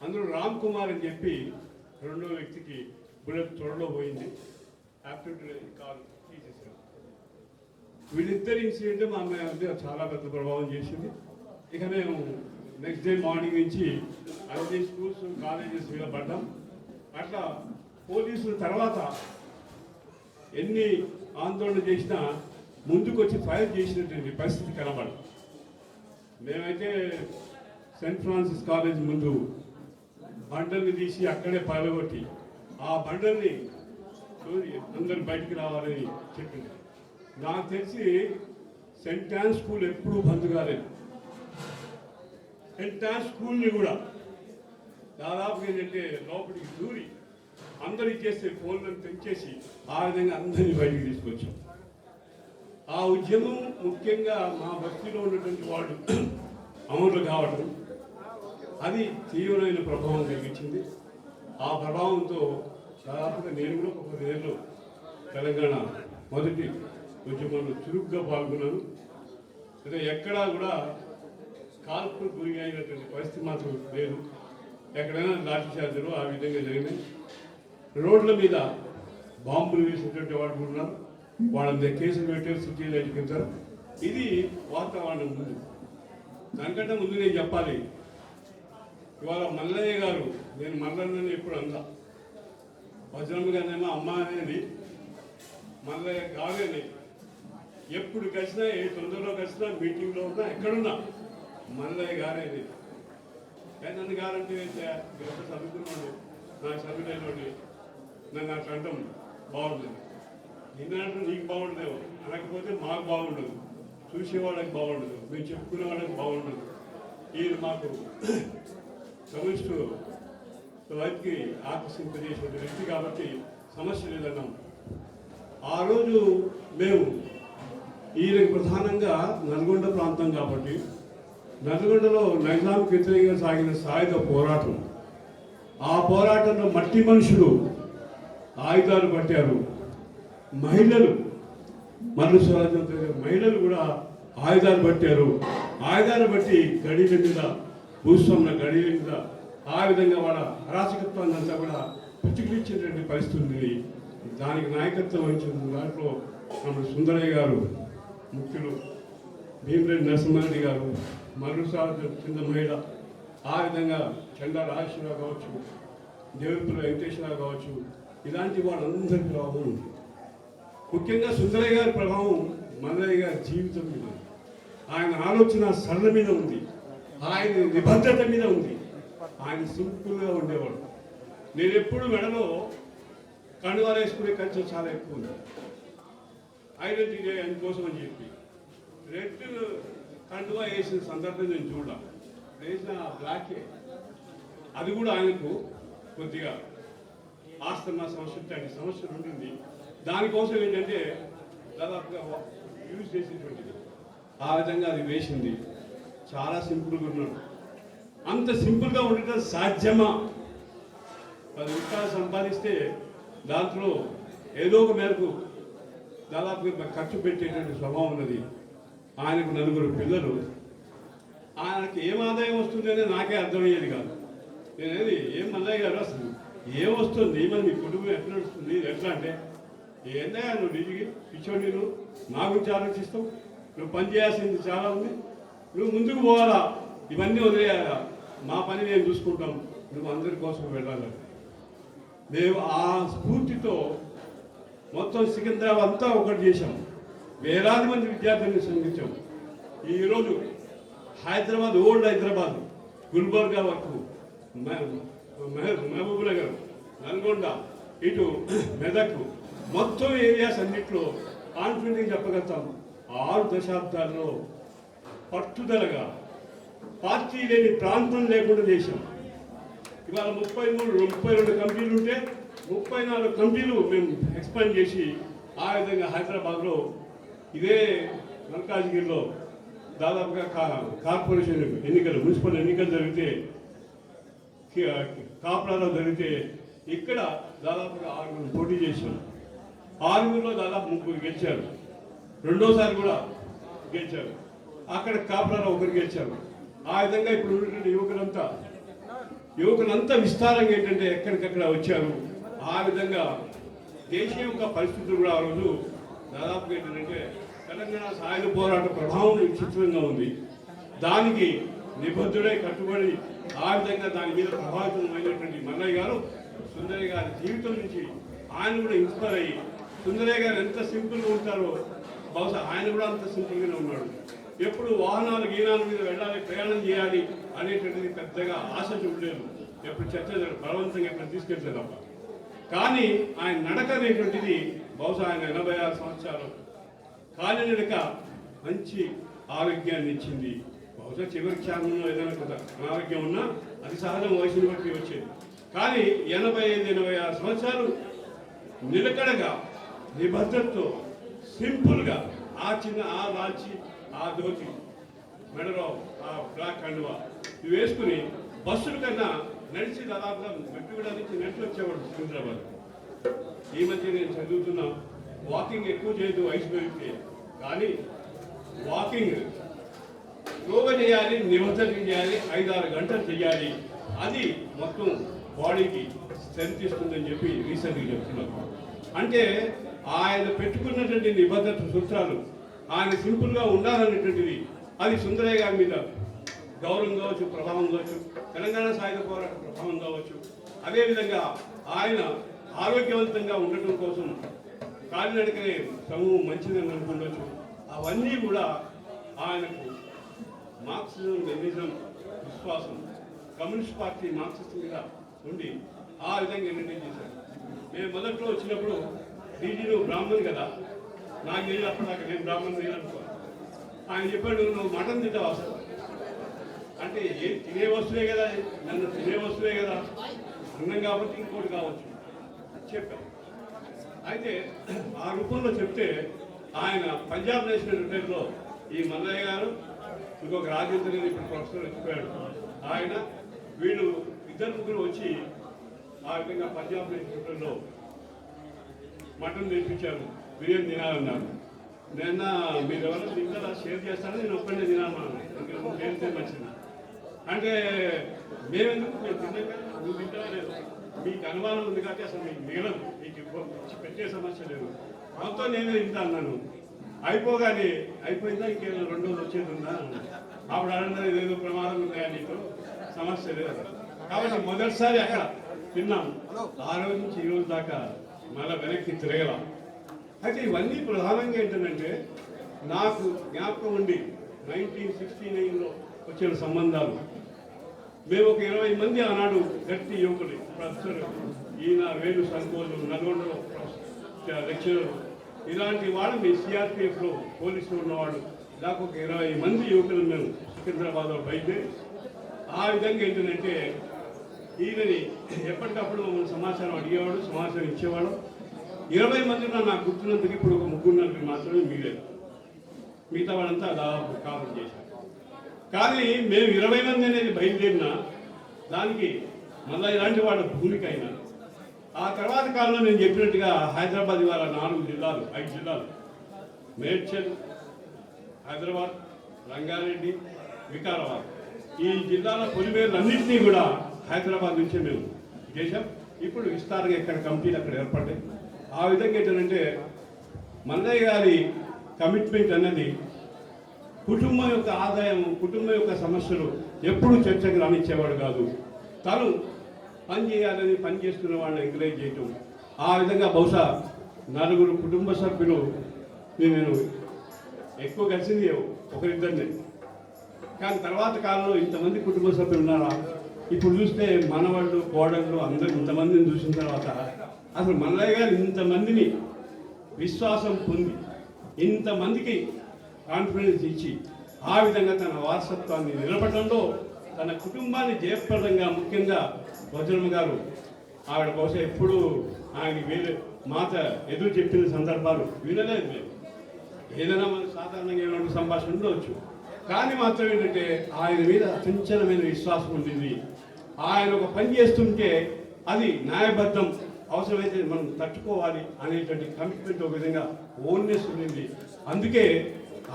అందులో రామ్ కుమార్ అని చెప్పి రెండో వ్యక్తికి బుల్లెట్ త్వరలో పోయింది, యాప్టిట్యూడ్ కాల్ తీసేసారు. వీళ్ళిద్దరి ఇన్సిడెంట్ మా అమ్మాయి చాలా పెద్ద ప్రభావం చేసింది. ఇక మేము నెక్స్ట్ డే మార్నింగ్ నుంచి అన్ని స్కూల్స్ కాలేజెస్ మీద పడ్డాం. అట్లా పోలీసులు తర్వాత ఎన్ని ఆందోళన చేసినా ముందుకు వచ్చి ఫైర్ చేసినటువంటి పరిస్థితి కనబడదు. మేమైతే సెయింట్ ఫ్రాన్సిస్ కాలేజ్ ముందు బండల్ని తీసి అక్కడే పగలగొట్టి ఆ బండల్ని అందరు బయటికి రావాలని చెప్పింది. నాకు తెలిసి సెయింట్ యాన్ స్కూల్ ఎప్పుడూ బంద్ కాలేదు. సెయింట్ యాన్ స్కూల్ని కూడా దాదాపు ఏంటంటే లోపలికి దూరి అందరికి చేస్తే ఫోన్లను పెంచేసి ఆ విధంగా అందరినీ బయటికి తీసుకొచ్చాం. ఆ ఉద్యమం ముఖ్యంగా మా బస్తీలో ఉన్నటువంటి వాళ్ళు అమరులు కావడం అది తీవ్రమైన ప్రభావం కలిగించింది. ఆ ప్రభావంతో దాదాపుగా నేను కూడా ఒక 10 ఏళ్ళు తెలంగాణ మొదటి ఉద్యమంలో చురుగ్గా పాల్గొన్నాను. అయితే ఎక్కడా కూడా కాల్పులు గురి అయినటువంటి పరిస్థితి మాత్రం లేదు. ఎక్కడైనా లాఠీ చార్జీలు ఆ విధంగా జరిగినాయి. రోడ్ల మీద బాంబులు వేసినటువంటి వాళ్ళు ఉన్నారు, వాళ్ళ మీద కేసులు పెట్టారు, సిటీలు ఎట్టుకుంటారు. ఇది వాతావరణం ముందు. దానికంటే ముందు నేను చెప్పాలి, ఇవాళ మల్లయ్య గారు, నేను మల్లన్నని ఎప్పుడు అందా, వజ్రమ్మ గారినేమో అమ్మ అనేది, మల్లయ్య గారని ఎప్పుడు కలిసినా, ఏ తొందరలో కలిసినా, మీటింగ్లో ఉన్నా, ఎక్కడున్నా మల్లయ్య గారే అనేది. కానీ నన్ను గారంటే ఎంత చదువుకున్నాడు, నాకు చదువులేనోడి, నన్ను అట్లా అంటాం బాగుంటుంది. నిన్నంటే నీకు బాగుండదేమో, అనకపోతే మాకు బాగుండదు, చూసేవాళ్ళకి బాగుండదు, మేము చెప్పుకునే వాళ్ళకి బాగుండదు. ఇది మాకు కమ్యూనిస్టు వైపుకి ఆకర్షింపజేసిన వ్యక్తి కాబట్టి సమస్య లేదన్నాం. ఆ రోజు మేము ఈయనకి ప్రధానంగా నల్గొండ ప్రాంతం కాబట్టి నల్గొండలో నైజాంకి వ్యతిరేకంగా సాగిన సాయుధ పోరాటం, ఆ పోరాటంలో మట్టి మనుషులు ఆయుధాలు పట్టారు. మహిళలు మల్లు స్వరాజ్యం మహిళలు కూడా ఆయుధాలు పట్టారు. ఆయుధాలు బట్టి గడిల మీద, భూస్వాముల గడిల మీద ఆ విధంగా వాళ్ళ అరాచకత్వాన్ని అంతా కూడా ప్రతిఘటించేటువంటి పరిస్థితి ఉంది. దానికి నాయకత్వం వహించిన దాంట్లో మన సుందరయ్య గారు ముఖ్యులు, భీమరెడ్డి నరసింహారెడ్డి గారు, మల్లు స్వరాజ్యం కింద మహిళ, ఆ విధంగా చండా రాజేశ్వరరావు కావచ్చు, దేవపుల వెంకటేశ్వరరావు కావచ్చు, ఇలాంటి వాళ్ళందరికీ రావు ఉంది. ముఖ్యంగా సుందరయ్య గారి ప్రభావం మల్లయ్య గారి జీవితం మీద ఉంది. ఆయన ఆలోచన సరళ మీద ఉంది, ఆయన నిబద్ధత మీద ఉంది. ఆయన సింపుల్గా ఉండేవాడు. నేను ఎప్పుడు మెడలో కండువాలు వేసుకునే కల్చర్ చాలా ఎక్కువ ఉంది. ఐడెంటిటీ ఆయన కోసం అని చెప్పి రెడ్ కండువా వేసిన సందర్భం నేను చూడాలి. వేసిన బ్లాకే అది కూడా ఆయనకు కొద్దిగా ఆస్తమా సమస్య లాంటి సమస్యలు ఉంటుంది. దానికోసం ఏంటంటే దాదాపుగా యూజ్ చేసేటువంటిది ఆ విధంగా అది వేసింది. చాలా సింపుల్గా ఉన్నాడు. అంత సింపుల్గా ఉండటం సాధ్యమా? 10 రూపాయలు సంపాదిస్తే దాంట్లో ఏదో ఒక మేరకు దాదాపుగా ఖర్చు పెట్టేటువంటి స్వభావం ఉన్నది. ఆయనకు 4 పిల్లలు. ఆయనకి ఏం ఆదాయం వస్తుందనే నాకే అర్థమయ్యేది కాదు. నేనేది ఏం మల్లయ్య గారు అసలు ఏం వస్తుంది, మరి మీ కుటుంబం ఎట్లా నడుస్తుంది, ఎట్లా అంటే ఏందా నువ్వు నిజకి పిచ్చోడి, నువ్వు నా గురించి ఆలోచిస్తావు, నువ్వు పని చేయాల్సింది చాలా ఉంది, నువ్వు ముందుకు పోవాలా, ఇవన్నీ వదిలేయాలా, మా పని నేను చూసుకుంటాం, నువ్వు అందరి కోసం వెళ్ళాలి. మేము ఆ స్ఫూర్తితో మొత్తం సికింద్రాబాద్ అంతా ఒకటి చేశాం. వేలాది మంది విద్యార్థులను సంఘించాం. ఈరోజు హైదరాబాద్, ఓల్డ్ హైదరాబాద్, గుల్బర్గా వరకు, మహబూబ్ నగర్, నల్గొండ, ఇటు మెదక్, మొత్తం ఏరియాస్ అన్నింటిలో కాన్ఫిడెంట్గా చెప్పగలుగుతాం. 6 దశాబ్దాల్లో పట్టుదలగా పార్టీ లేని ప్రాంతం లేకుండా చేశాం. ఇవాళ 32 కమిటీలు ఉంటే 34 కమిటీలు మేము ఎక్స్పాండ్ చేసి ఆ విధంగా హైదరాబాద్లో ఇదే మల్కాజ్గిరిలో దాదాపుగా కార్పొరేషన్ ఎన్నికలు, మున్సిపల్ ఎన్నికలు జరిగితే, కాపురాలో జరిగితే ఇక్కడ దాదాపుగా 6 పోటీ చేశాం. 6లో దాదాపు 3 గెలిచారు. రెండోసారి కూడా గెలిచారు. అక్కడ కాపురాలో 1 గెలిచారు. ఆ విధంగా ఇప్పుడు ఉన్నటువంటి యువకులంతా విస్తారంగా ఏంటంటే ఎక్కడికక్కడ వచ్చారు. ఆ విధంగా దేశీయ యొక్క పరిస్థితులు కూడా ఆ రోజు దాదాపుగా ఏంటంటే తెలంగాణ సాయుధ పోరాట ప్రభావం విచిత్రంగా ఉంది. దానికి నిబద్ధుడై కట్టుబడి ఆ విధంగా దాని మీద ప్రభావితమైనటువంటి మల్లయ్య గారు సుందరయ్య గారి జీవితం నుంచి ఆయన కూడా ఇన్స్పైర్ అయ్యి, సుందరయ్య గారు ఎంత సింపుల్గా ఉంటారో బహుశా ఆయన కూడా అంత సింపుల్గానే ఉన్నాడు. ఎప్పుడు వాహనాలు గీనాల మీద వెళ్ళాలి, ప్రయాణం చేయాలి అనేటువంటిది పెద్దగా ఆశ చూడలేదు. ఎప్పుడు చర్చ బలవంతంగా ఎప్పుడు తీసుకెళ్తే తప్ప. కానీ ఆయన నడక అనేటువంటిది బహుశా ఆయన 86 సంవత్సరాలు కాలినడక మంచి ఆరోగ్యాన్ని ఇచ్చింది. బహుశా చివరి క్షణంలో ఏదైనా కొంత అనారోగ్యం ఉన్నా అది సహజం, వయసుని బట్టి వచ్చేది. కానీ 85-86 సంవత్సరాలు నిలకడగా నిబద్ధతతో సింపుల్గా ఆ లాల్చి, ఆ ధోతి, మెడలో ఆ బ్లాక్ కండువా ఇవి వేసుకుని బస్సుల కన్నా నడిచి దాదాపుగా మెట్టుగూడ నుంచి నడిచి వచ్చేవాడు సికింద్రాబాద్. ఈ మధ్య నేను చదువుతున్నా, వాకింగ్ ఎక్కువ చేయదు వయసు పెరిగితే, కానీ వాకింగ్ యోగా చేయాలి, నిబద్ధత చేయాలి, 5-6 గంటలు చేయాలి. అది మొత్తం బాడీకి స్ట్రెంత్ ఇస్తుందని చెప్పి రీసెంట్గా చెప్తున్నాను. అంటే ఆయన పెట్టుకున్నటువంటి నిబద్ధత సూత్రాలు, ఆయన సింపుల్గా ఉండాలనేటువంటిది, అది సుందరయ్య గారి మీద గౌరవం కావచ్చు, ప్రభావం కావచ్చు, తెలంగాణ సాయుధ పోరాట ప్రభావం కావచ్చు. అదేవిధంగా ఆయన ఆరోగ్యవంతంగా ఉండటం కోసం కాలినడకనే సమూహం మంచిదని అనుకుండొచ్చు. అవన్నీ కూడా ఆయనకు మార్క్సిజం, లెనినిజం విశ్వాసం, కమ్యూనిస్ట్ పార్టీ మార్క్సిస్ట్ మీద ఉండి ఆ విధంగా నిర్ణయం చేశారు. మేము మొదట్లో వచ్చినప్పుడు డీజీను బ్రాహ్మణ్ కదా, నాకు తెలియదు అప్పటిదాకా, నేను బ్రాహ్మణ్ లేదనుకో. ఆయన చెప్పాడు, నువ్వు మటన్ తింటావు అసలు అంటే తినే వస్తువే కదా, నన్ను తినే వస్తువే కదా, అన్నం కాబట్టి ఇంకోటి కావచ్చు చెప్పాను. అయితే ఆ రూపంలో చెప్తే ఆయన పంజాబ్ నేషనల్ యునైటెడ్లో ఈ మల్లయ్య గారు, ఇంకొక రాజేంద్ర గారు ఇప్పుడు ప్రొఫెసర్ వచ్చిపోయాడు, ఆయన వీళ్ళు 2-3 వచ్చి ఆ విధంగా పంజాబ్ నేషనల్ యునైటెడ్లో మటన్ తెప్పించారు, బిర్యానీ తినాలన్నారు. నిన్న మీరు ఎవరైనా తింటారా షేర్ చేస్తారో నేను ఒక్కడే తినాలన్నాను, ఇంకా మంచిది అంటే మేమెందుకు, మేము తిన్నాక నువ్వు తింటావా లేదు, మీకు అనుమానం ఉంది కాబట్టి అసలు మీకు మిగలదు, మీకు పెట్టే సమస్య లేదు, మొత్తం నేనే తింటా అన్నాను. అయిపోగానే అయిపోయిందా ఇంకేమైనా 2 రోజులు వచ్చేది ఉందా, అప్పుడు అన్నది ఏదో ప్రమాదం ఉన్నాయా నీకు, సమస్య లేదు. కాబట్టి మొదటిసారి అక్కడ తిన్నాం. ఆ రోజు నుంచి ఈ రోజు దాకా మళ్ళీ వెనక్కి తిరగల. అయితే ఇవన్నీ ప్రధానంగా ఏంటంటే నాకు జ్ఞాపకం ఉండి 1969లో వచ్చిన సంబంధాలు. మేము ఒక 20 మంది ఆనాడు గట్టి యువకులు, ప్రొఫెసర్ ఈయన వేణు సంకోలు, నల్గొండలో లెక్చరర్, ఇలాంటి వాళ్ళు మీ సిఆర్పిఎఫ్లో పోలీసులు ఉన్నవాళ్ళు, నాకు ఒక 20 మంది యువకులు మేము సికింద్రాబాద్లో బయలుదేరి ఆ విధంగా ఏంటంటే ఈయనని ఎప్పటికప్పుడు మమ్మల్ని సమాచారం అడిగేవాడు, సమాచారం ఇచ్చేవాడు. 20 మందిలో నాకు గుర్తున్నందుకు ఇప్పుడు ఒక 3-4 మాత్రమే మిగిలేదు. మిగతా వాళ్ళంతా దాదాపు కాలం చేశారు. కానీ మేము 20 మంది అనేది బయలుదేరిన దానికి మళ్ళీ ఇలాంటి వాళ్ళ భూమిక అయినా ఆ తర్వాత కాలంలో నేను చెప్పినట్టుగా హైదరాబాద్ ఇవాళ 5 జిల్లాలు మేడ్చల్, హైదరాబాద్, రంగారెడ్డి, వికారాబాద్, ఈ జిల్లాల పొలిమేరులన్నింటినీ కూడా హైదరాబాద్ నుంచే మేము చేశాం. ఇప్పుడు విస్తారంగా ఇక్కడ కమిటీలు అక్కడ ఏర్పడ్డాయి. ఆ విధంగా ఏంటంటే మల్లయ్య గారి కమిట్మెంట్ అన్నది కుటుంబం యొక్క ఆదాయం, కుటుంబం యొక్క సమస్యలు ఎప్పుడూ చర్చకు రానిచ్చేవాడు కాదు. తను పని చేయాలని పని చేస్తున్న వాళ్ళని ఎంకరేజ్ చేయటం. ఆ విధంగా బహుశా 4 కుటుంబ సభ్యులు నేను ఎక్కువ కలిసింది ఒకరిద్దరిని. కానీ తర్వాత కాలంలో ఇంతమంది కుటుంబ సభ్యులు ఉన్నారా? ఇప్పుడు చూస్తే మనవాళ్ళు, కోడళ్ళు అందరూ ఇంతమందిని చూసిన తర్వాత అసలు మల్లయ్య గారు ఇంతమందిని విశ్వాసం పొంది ఇంతమందికి కాన్ఫిడెన్స్ ఇచ్చి ఆ విధంగా తన వారసత్వాన్ని నిలబడడంలో తన కుటుంబాన్ని జయప్రదంగా, ముఖ్యంగా వజ్రమ్మ గారు ఆవిడ బహుశా ఎప్పుడు ఆయన వేరే మాట ఎదురు చెప్పిన సందర్భాలు వినలేదు మేము. ఏదైనా మనకు సాధారణంగా ఏమైనా సంభాషణ ఉండవచ్చు, కానీ మాత్రం ఏంటంటే ఆయన మీద అచంచలమైన విశ్వాసం ఉండింది. ఆయన ఒక పని చేస్తుంటే అది న్యాయబద్ధం, అవసరమైతే మనం తట్టుకోవాలి అనేటువంటి కమిట్మెంట్, ఒక విధంగా ఓన్నెస్ ఉండింది. అందుకే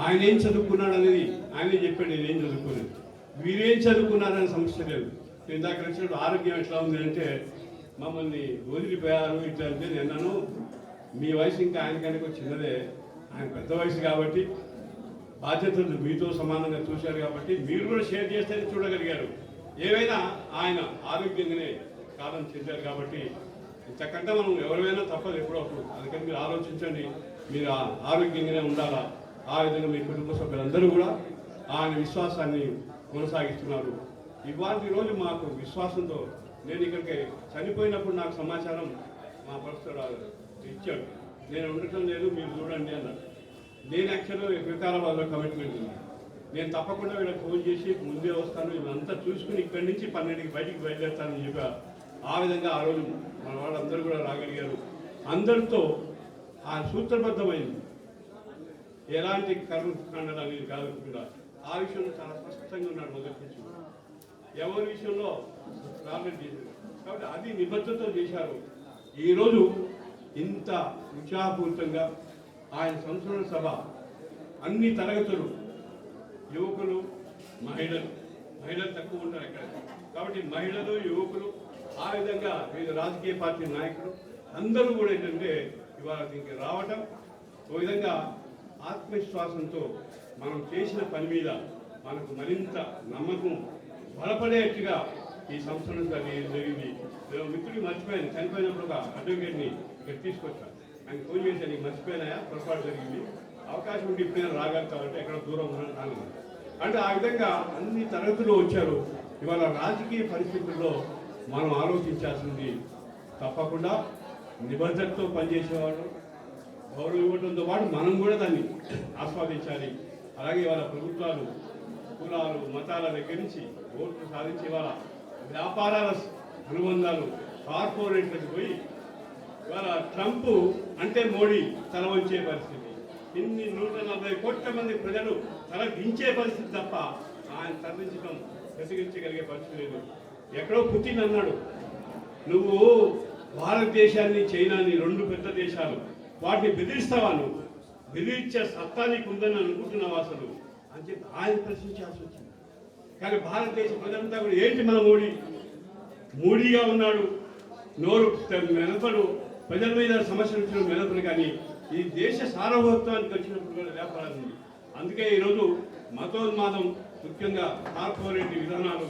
ఆయన ఏం చదువుకున్నాడు అనేది ఆయనే చెప్పాడు. నేనేం చదువుకోలేదు, వీరేం చదువుకున్నారనే సమస్య లేదు. నేను దాకా వచ్చినప్పుడు ఆరోగ్యం ఎట్లా ఉంది అంటే మమ్మల్ని వదిలిపోయారు ఇట్లా అంటే నేను మీ వయసు ఇంకా ఆయన కనుక చిన్నదే, ఆయన పెద్ద వయసు కాబట్టి బాధ్యతలు మీతో సమానంగా చూశారు కాబట్టి మీరు కూడా షేర్ చేస్తేనే చూడగలిగారు. ఏవైనా ఆయన ఆరోగ్యంగానే కాలం చెందారు కాబట్టి ఇంతకంటే మనం ఎవరైనా తప్పదు ఎప్పుడో అప్పుడు. అందుకని మీరు ఆలోచించండి, మీరు ఆరోగ్యంగానే ఉండాలా. ఆ విధంగా మీ కుటుంబ సభ్యులందరూ కూడా ఆయన విశ్వాసాన్ని కొనసాగిస్తున్నారు. ఇవాళ రోజు మాకు విశ్వాసంతో నేను ఇక్కడికి చనిపోయినప్పుడు నాకు సమాచారం మా ప్రొఫెసర్ ఇచ్చాడు, నేను ఉండటం లేదు మీరు చూడండి అన్నాడు. నేను యాక్చువల్గా వికారాబాద్లో కమిట్మెంట్ ఉన్నాను, నేను తప్పకుండా వీళ్ళకి ఫోన్ చేసి ముందే వస్తాను, వీళ్ళంతా చూసుకుని ఇక్కడి నుంచి 12కి బయటికి బయలుదేరుతానని చెప్పా. ఆ విధంగా ఆ రోజు మన వాళ్ళందరూ కూడా రాగలిగారు. అందరితో ఆ సూత్రబద్ధమైంది, ఎలాంటి కర్మకాండలు అనేది కాదు కూడా. ఆ విషయంలో చాలా స్పష్టంగా ఉన్నాడు మొదటి నుంచి. ఎవరి విషయంలో ప్రాబ్లం చేశారు కాబట్టి అది నిబద్ధతతో చేశారు. ఈరోజు ఇంత ఉత్సాహపూరితంగా ఆయన సంస్మరణ సభ అన్ని తరగతులు, యువకులు, మహిళలు తక్కువ ఉంటారు ఇక్కడ కాబట్టి మహిళలు, యువకులు, ఆ విధంగా వివిధ రాజకీయ పార్టీ నాయకులు అందరూ కూడా ఏంటంటే ఇవాళ దీనికి రావటం, ఓ విధంగా ఆత్మవిశ్వాసంతో మనం చేసిన పని మీద మనకు మరింత నమ్మకం బలపడేట్టుగా ఈ సంస్థను జరిగింది. నేను మిత్రుడికి మర్చిపోయాను, చనిపోయినప్పుడు ఒక అడ్వకేట్ని ఇక్కడ తీసుకొచ్చాను. ఆయన ఫోన్ చేశాను, నీకు మర్చిపోయినాయా, పొరపాటు జరిగింది, అవకాశం ఉంటే ఇప్పుడైనా రాగలుగుతామంటే ఎక్కడ దూరం ఉన్నాను రాను అంటే. ఆ విధంగా అన్ని తరగతులు వచ్చారు. ఇవాళ రాజకీయ పరిస్థితుల్లో మనం ఆలోచించాల్సింది తప్పకుండా నిబద్ధతతో పనిచేసేవాళ్ళు, గౌరవం ఇవ్వడంతో పాటు మనం కూడా దాన్ని ఆస్వాదించాలి. అలాగే వాళ్ళ ప్రభుత్వాలు కులాలు, మతాల దగ్గర నుంచి ఓట్లు సాధించి ఇవాళ వ్యాపారాల అనుబంధాలు కార్పొరేట్లకు పోయి ఇవాళ ట్రంప్ అంటే మోడీ తల వంచే పరిస్థితి, ఇన్ని 140 కోట్ల మంది ప్రజలు తల దించే పరిస్థితి తప్ప ఆయన తరలించడం ప్రతిగించగలిగే పరిస్థితి లేదు. ఎక్కడో పుతిన్ అన్నాడు, నువ్వు భారతదేశాన్ని, చైనాని 2 పెద్ద దేశాలు, వాటిని బెదిరిస్తావా, నువ్వు బెదిరించే సత్తా నీకు ఉందని అనుకుంటున్నావు అసలు అని చెప్పి ఆయన ప్రశ్నించాల్సి వచ్చింది. కానీ భారతదేశ ప్రజలంతా కూడా ఏంటి మన మోడీగా ఉన్నాడు, నోరు మెదపడు, ప్రజల మీద సమస్యలు వచ్చిన మెదపడు, కానీ ఈ దేశ సార్వభౌత్వానికి వచ్చినప్పుడు కూడా వ్యాపారం ఉంది. అందుకే ఈరోజు మతోన్మాదం, ముఖ్యంగా కార్పొరేట్ విధానాలు,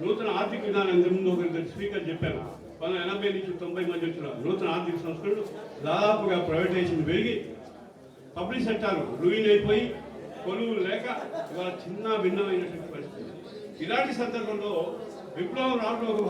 నూతన ఆర్థిక విధానం ముందు ఒకరి స్పీకర్ చెప్పారు, 1980 నుంచి 90 మంది వచ్చిన నూతన ఆర్థిక సంస్థలు దాదాపుగా ప్రైవేటైజేషన్ పెరిగి పబ్లిక్ సెక్టార్ రూయిన్ అయిపోయి కొలువులు లేక ఇవాళ చిన్న భిన్నమైనటువంటి పరిస్థితి. ఇలాంటి సందర్భంలో విప్లవం రావడం ఒక